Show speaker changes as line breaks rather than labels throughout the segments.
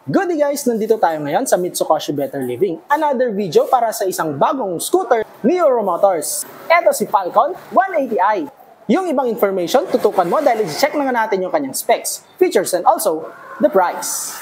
Good day guys! Nandito tayo ngayon sa Mitsukoshi Better Living. Another video para sa isang bagong scooter ni Euro Motors. Ito si Falcon 180i. Yung ibang information, tutukan mo dahil i-check na nga natin yung kanyang specs, features, and also the price.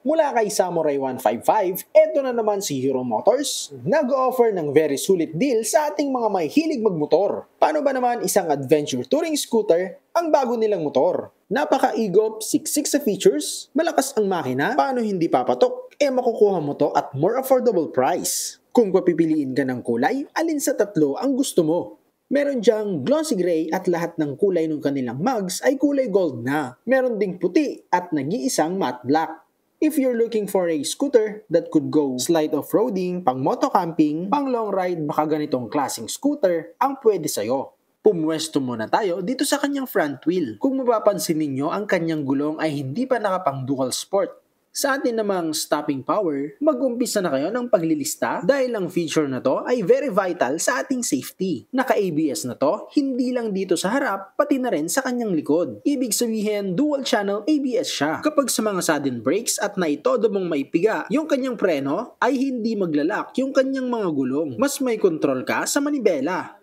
Mula kay Samurai 155, eto na naman si Euro Motors, nag-offer ng very sulit deal sa ating mga may hilig magmotor. Paano ba naman isang adventure touring scooter ang bago nilang motor? Napaka-igop, siksik sa features, malakas ang makina, paano hindi papatok? Makukuha mo to at more affordable price. Kung papipiliin ka ng kulay, alin sa tatlo ang gusto mo? Meron diyang glossy gray at lahat ng kulay ng kanilang mugs ay kulay gold na. Meron ding puti at nag-iisang matte black. If you're looking for a scooter that could go slight off-roading, pang moto camping, pang long ride, baka ganitong klaseng scooter ang pwede sa'yo. Pumwesto muna tayo dito sa kanyang front wheel. Kung mapapansin ninyo, ang kanyang gulong ay hindi pa nakapang dual sport. Sa atin namang stopping power, mag-umpisa na kayo ng paglilista dahil ang feature na to ay very vital sa ating safety. Naka-ABS na to, hindi lang dito sa harap, pati na rin sa kanyang likod. Ibig sabihin, dual channel ABS siya. Kapag sa mga sudden brakes at naitodo mong maipiga, yung kanyang preno ay hindi maglalak yung kanyang mga gulong. Mas may control ka sa manibela.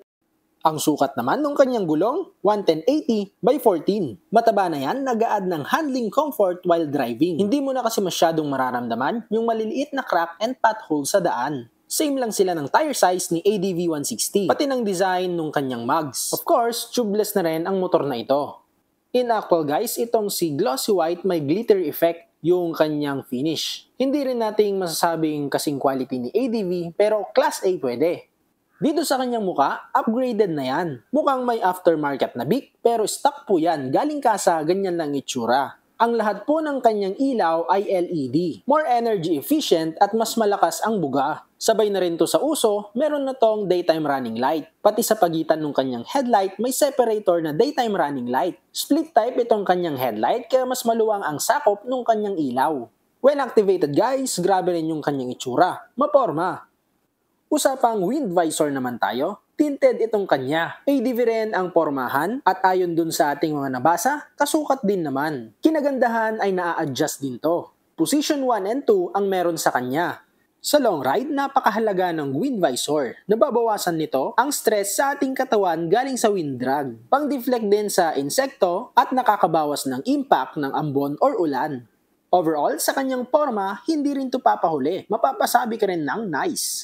Ang sukat naman ng kanyang gulong, 110/80 by 14. Mataba na yan, nag-a-add ng handling comfort while driving. Hindi mo na kasi masyadong mararamdaman yung maliliit na crack and pothole sa daan. Same lang sila ng tire size ni ADV 160, pati ng design ng kanyang mugs. Of course, tubeless na rin ang motor na ito. In actual guys, itong si glossy white may glitter effect yung kanyang finish. Hindi rin nating masasabing kasing quality ni ADV pero class A pwede. Dito sa kanyang muka, upgraded na yan. Mukhang may aftermarket na bic, pero stock po yan. Galing kasa, ganyan lang itsura. Ang lahat po ng kanyang ilaw ay LED. More energy efficient at mas malakas ang buga. Sabay na rin to sa uso, meron na tong daytime running light. Pati sa pagitan ng kanyang headlight, may separator na daytime running light. Split type itong kanyang headlight, kaya mas maluwang ang sakop ng kanyang ilaw. When activated guys, grabe rin yung kanyang itsura. Maporma. Usapang wind visor naman tayo, tinted itong kanya. ADV rin ang pormahan at ayon dun sa ating mga nabasa, kasukat din naman. Kinagandahan ay naa-adjust din to. Position 1 and 2 ang meron sa kanya. Sa long ride, napakahalaga ng wind visor. Nababawasan nito ang stress sa ating katawan galing sa wind drag. Pang-deflect din sa insekto at nakakabawas ng impact ng ambon or ulan. Overall, sa kanyang porma, hindi rin to papahuli. Mapapasabi ka rin ng nice.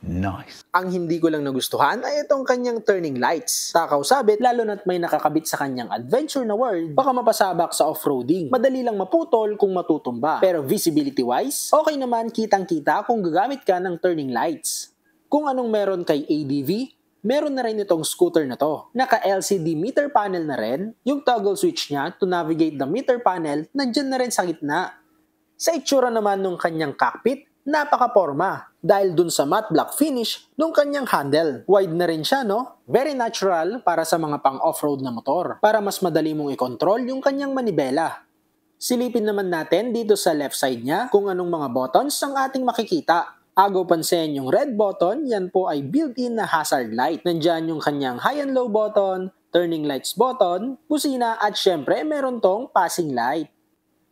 Nice. Ang hindi ko lang nagustuhan ay itong kanyang turning lights. Takaw sabit, lalo na't may nakakabit sa kanyang adventure na world, baka mapasabak sa off-roading. Madali lang maputol kung matutumba. Pero visibility-wise, okay naman kitang-kita kung gagamit ka ng turning lights. Kung anong meron kay ADV, meron na rin itong scooter na to. Naka-LCD meter panel na rin. Yung toggle switch niya to navigate the meter panel, nandyan na rin sa gitna. Sa itsura naman ng kanyang cockpit, napaka-porma dahil dun sa matte black finish nung kanyang handle. Wide na rin siya, no? Very natural para sa mga pang off-road na motor para mas madali mong i-control yung kanyang manibela. Silipin naman natin dito sa left side niya kung anong mga buttons ang ating makikita. Agaw pansin yung red button, yan po ay built-in na hazard light. Nandyan yung kanyang high and low button, turning lights button, busina at syempre meron tong passing light.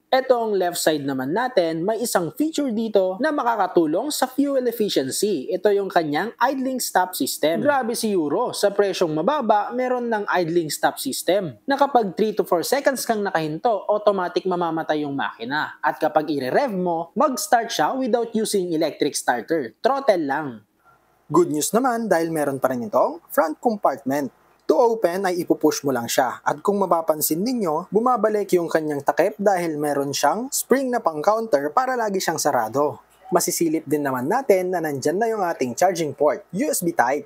Etong left side naman natin, may isang feature dito na makakatulong sa fuel efficiency. Ito yung kanyang idling stop system. Grabe si Euro, sa presyong mababa, meron ng idling stop system. Na kapag 3 to 4 seconds kang nakahinto, automatic mamamatay yung makina. At kapag i-rev mo, mag-start siya without using electric starter. Throttle lang. Good news naman dahil meron pa rin itong front compartment. To open ay ipupush mo lang siya at kung mapapansin ninyo, bumabalik yung kanyang takip dahil meron siyang spring na pang-counter para lagi siyang sarado. Masisilip din naman natin na nandyan na yung ating charging port, USB type.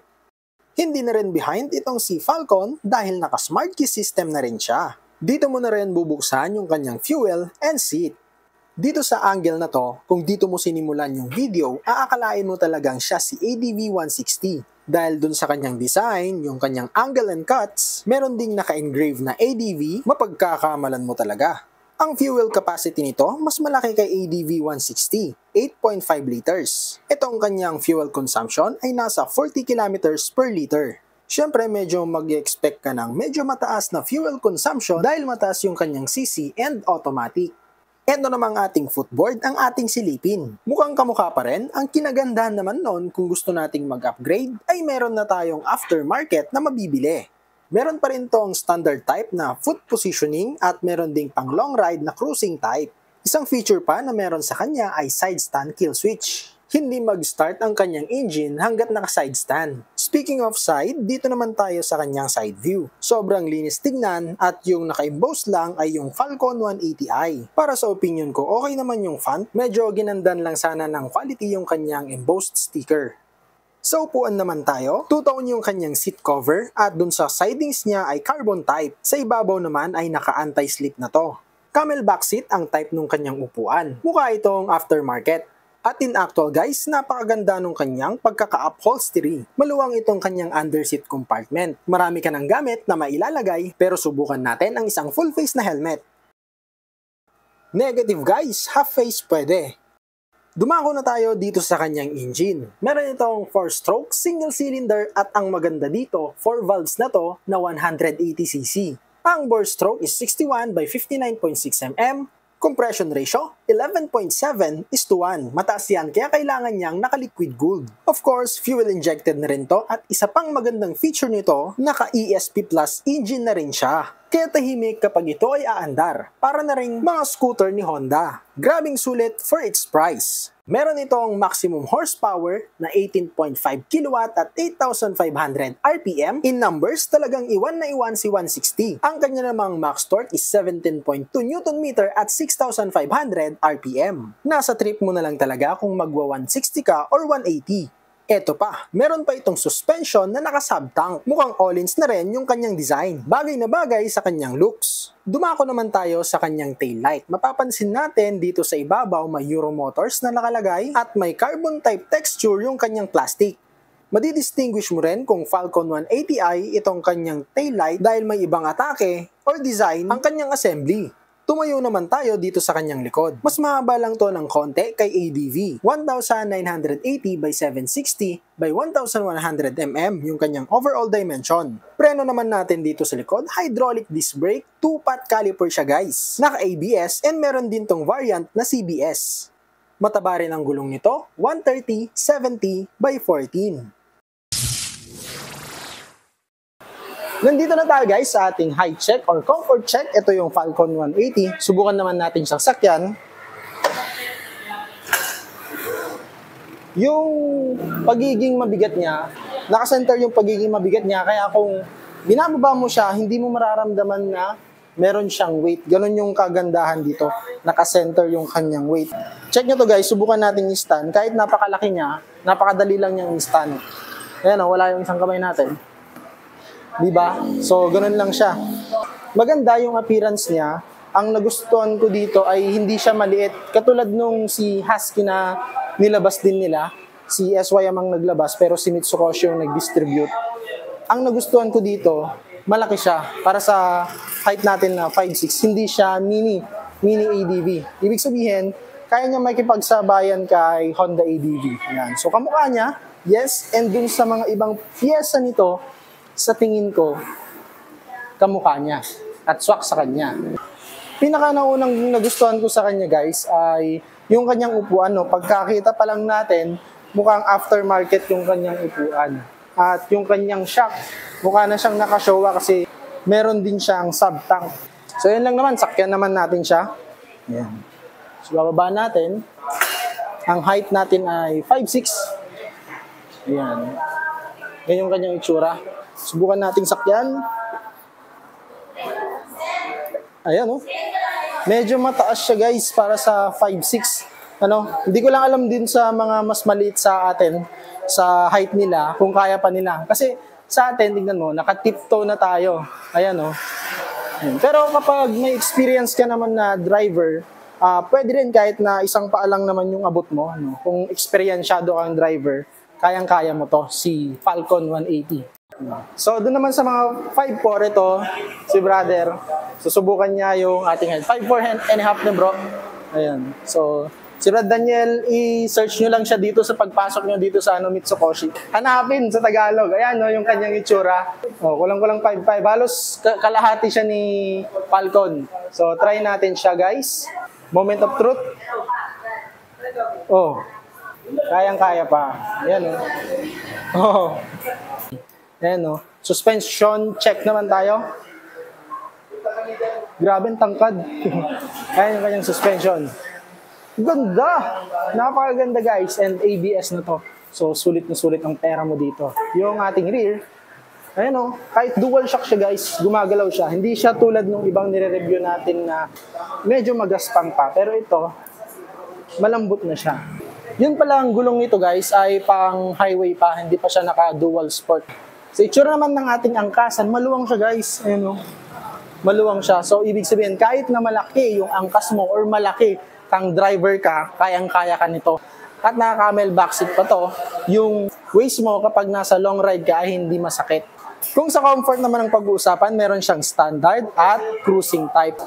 Hindi na rin behind itong si Falcon dahil naka-smart key system na rin siya. Dito mo na rin bubuksan yung kanyang fuel and seat. Dito sa angle na to, kung dito mo sinimulan yung video, aakalain mo talagang siya si ADV 160. Dahil dun sa kanyang design, yung kanyang angle and cuts, meron ding naka-engrave na ADV, mapagkakamalan mo talaga. Ang fuel capacity nito, mas malaki kay ADV 160, 8.5 liters. Ito ang kanyang fuel consumption ay nasa 40 kilometers per liter. Siyempre, medyo mag-expect ka ng medyo mataas na fuel consumption dahil mataas yung kanyang CC and automatic. Ito namang ating footboard ang ating silipin. Mukhang kamukha pa rin, ang kinagandahan naman noon kung gusto nating mag-upgrade ay meron na tayong aftermarket na mabibili. Meron pa rin tong standard type na foot positioning at meron ding pang long ride na cruising type. Isang feature pa na meron sa kanya ay side stand kill switch. Hindi mag-start ang kanyang engine hanggat naka-side stand. Speaking of side, dito naman tayo sa kanyang side view. Sobrang linis tignan at yung naka-emboss lang ay yung Falcon 180i. Para sa opinion ko, okay naman yung font. Medyo ginandan lang sana ng quality yung kanyang embossed sticker. Sa upuan naman tayo, two-tone yung kanyang seat cover at dun sa sidings niya ay carbon type. Sa ibabaw naman ay naka-anti-slip na to. Camelback seat ang type nung kanyang upuan. Mukha itong aftermarket. At in actual guys, napakaganda nung kanyang pagkaka-upholstery. Maluwang itong kanyang underseat compartment. Marami ka ng gamit na mailalagay pero subukan natin ang isang full face na helmet. Negative guys, half face pwede. Dumako na tayo dito sa kanyang engine. Meron itong 4-stroke, single cylinder at ang maganda dito, 4 valves na to na 180cc. Ang bore stroke is 61 by 59.6 mm. Compression ratio, 11.7:1. Mataas yan kaya kailangan niyang naka-liquid gold. Of course, fuel injected na rin to at isa pang magandang feature nito, naka-ESP Plus engine na rin siya. Kaya tahimik kapag ito ay aandar. Para na rin mga scooter ni Honda. Grabing sulit for its price. Meron itong maximum horsepower na 18.5 kW at 8,500 RPM. In numbers, talagang iwan na iwan si 160. Ang kanya namang max torque is 17.2 Nm at 6,500 RPM. Nasa trip mo na lang talaga kung magwa 160 ka or 180. Eto pa, meron pa itong suspension na naka-subtank. Mukhang all-ins na rin yung kanyang design. Bagay na bagay sa kanyang looks. Dumako naman tayo sa kanyang taillight. Mapapansin natin dito sa ibabaw may Euro Motors na nakalagay at may carbon type texture yung kanyang plastic. Madidistinguish mo rin kung Falcon 180i itong kanyang taillight dahil may ibang atake or design ang kanyang assembly. Tumayo naman tayo dito sa kanyang likod. Mas mahaba lang to ng konti kay ADV. 1980 by 760 by 1100 mm yung kanyang overall dimension. Preno naman natin dito sa likod, hydraulic disc brake, 2-pot caliper siya guys. Naka-ABS and meron din tong variant na CBS. Mataba rin ang gulong nito, 130/70 by 14. Nandito na tayo guys sa ating height check or comfort check. Ito yung Falcon 180. Subukan naman natin siyang sakyan. Yung pagiging mabigat niya, nakasenter yung pagiging mabigat niya. Kaya kung binababa mo siya, hindi mo mararamdaman na meron siyang weight. Ganon yung kagandahan dito. Nakasenter yung kanyang weight. Check nyo to guys. Subukan natin i-stand. Kahit napakalaki niya, napakadali lang niyang i-stand. Ayan o, wala yung isang kamay natin. Diba? So, ganun lang siya. Maganda yung appearance niya. Ang nagustuhan ko dito ay hindi siya maliit. Katulad nung si Husky na nilabas din nila. Si SYM ang naglabas pero si Mitsukoshi yung nag-distribute. Ang nagustuhan ko dito, malaki siya. Para sa height natin na 5'6", hindi siya mini ADV. Ibig sabihin, kaya niya makipagsabayan kay Honda ADV. Yan. So, kamukha niya, yes, and dun sa mga ibang piyesa nito, sa tingin ko, kamukha niya at swak sa kanya. Pinaka-naunang nagustuhan ko sa kanya guys ay yung kanyang upuan. No? Pagkakita pa lang natin, mukhang aftermarket yung kanyang upuan. At yung kanyang shock, mukha na siyang nakashowa kasi meron din siyang sub-tank. So yun lang naman, sakyan naman natin siya. Ayan. So bababa natin. Ang height natin ay 5'6". Ayan. Yan yung kanyang itsura. Subukan nating sakyan. Ayan oh. Medyo mataas siya guys para sa 5'6". Hindi ko lang alam din sa mga mas maliit sa atin sa height nila kung kaya pa nila. Kasi sa atin, tingnan mo, naka-tiptoe na tayo. Ayan oh. Pero kapag may experience ka naman na driver, pwede rin kahit na isang paa lang naman yung abot mo. Kung experiensyado kang driver,
kayang-kaya mo to, si Falcon 180. So, doon naman sa mga 5'4", ito, si brother, susubukan niya yung ating head. 5'4" and a half na bro. Ayan. So, si Brad Daniel, i-search nyo lang siya dito sa pagpasok nyo dito sa Mitsukoshi. Hanapin sa Tagalog. Ayan, no, yung kanyang itsura. Oh, kulang-kulang 5'5". Halos kalahati siya ni Falcon. So, try natin siya, guys. Moment of truth. Oh, kayang-kaya pa. Ayan, oh. Ayan, no. Suspension check naman tayo. Grabe ang tangkad. Ayan yung kanyang suspension. Ganda! Napakaganda, guys. And ABS na to. So, sulit na sulit ang pera mo dito. Yung ating rear, ayan, no. Kahit dual shock siya, guys, gumagalaw siya. Hindi siya tulad ng ibang nire-review natin na medyo magaspang pa. Pero ito, malambot na siya. Yun pala ang gulong nito, guys, ay pang highway pa. Hindi pa siya naka-dual sport. Sa itsura naman ng ating angkasan, maluwang siya, guys. Ayan, no? Maluwang siya. So, ibig sabihin, kahit na malaki yung angkas mo or malaki kang driver ka, kayang-kaya ka nito. At naka-camel backseat pa to, yung waist mo kapag nasa long ride ka ay hindi masakit. Kung sa comfort naman ang pag-uusapan, meron siyang standard at cruising type.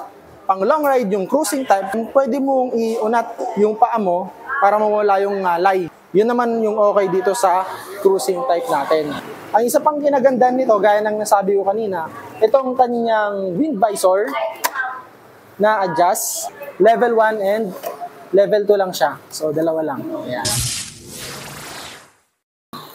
Pang long ride yung cruising type, pwede mong iunat yung paa mo para mawala yung ngalay. Yun naman yung okay dito sa cruising type natin. Ang isa pang kinagandaan nito, gaya ng nasabi ko kanina, itong kanyang wind visor na adjust, level 1 and level 2 lang siya. So, dalawa lang. Ayan.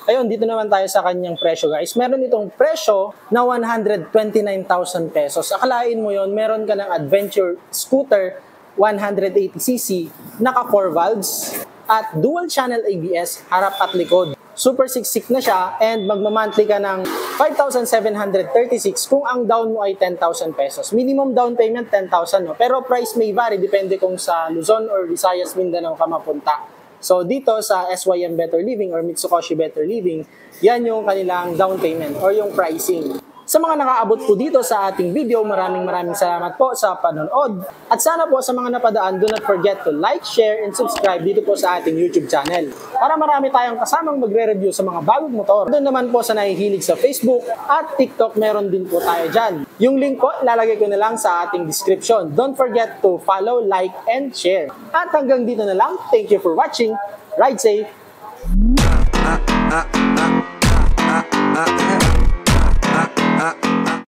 Ayun, dito naman tayo sa kanyang presyo, guys. Meron itong presyo na 129,000 pesos. Akalain mo yon, meron ka ng adventure scooter 180cc, naka 4 valves, at dual channel ABS, harap at likod. Super siksik na siya and magmamonthly ka ng 5,736 kung ang down mo ay 10,000 pesos. Minimum down payment 10,000, no? Pero price may vary depende kung sa Luzon or Visayas, Mindanao ka mapunta. So dito sa SYM Better Living or Mitsukoshi Better Living, yan yung kanilang down payment or yung pricing. Sa mga nakaabot po dito sa ating video, maraming salamat po sa panonood. At sana po sa mga napadaan, do not forget to like, share, and subscribe dito po sa ating YouTube channel. Para marami tayong kasamang magre-review sa mga bagong motor. Doon naman po sa nahihilig sa Facebook at TikTok, meron din po tayo dyan. Yung link po, ilalagay ko na lang sa ating description. Don't forget to follow, like, and share. At hanggang dito na lang. Thank you for watching. Ride safe!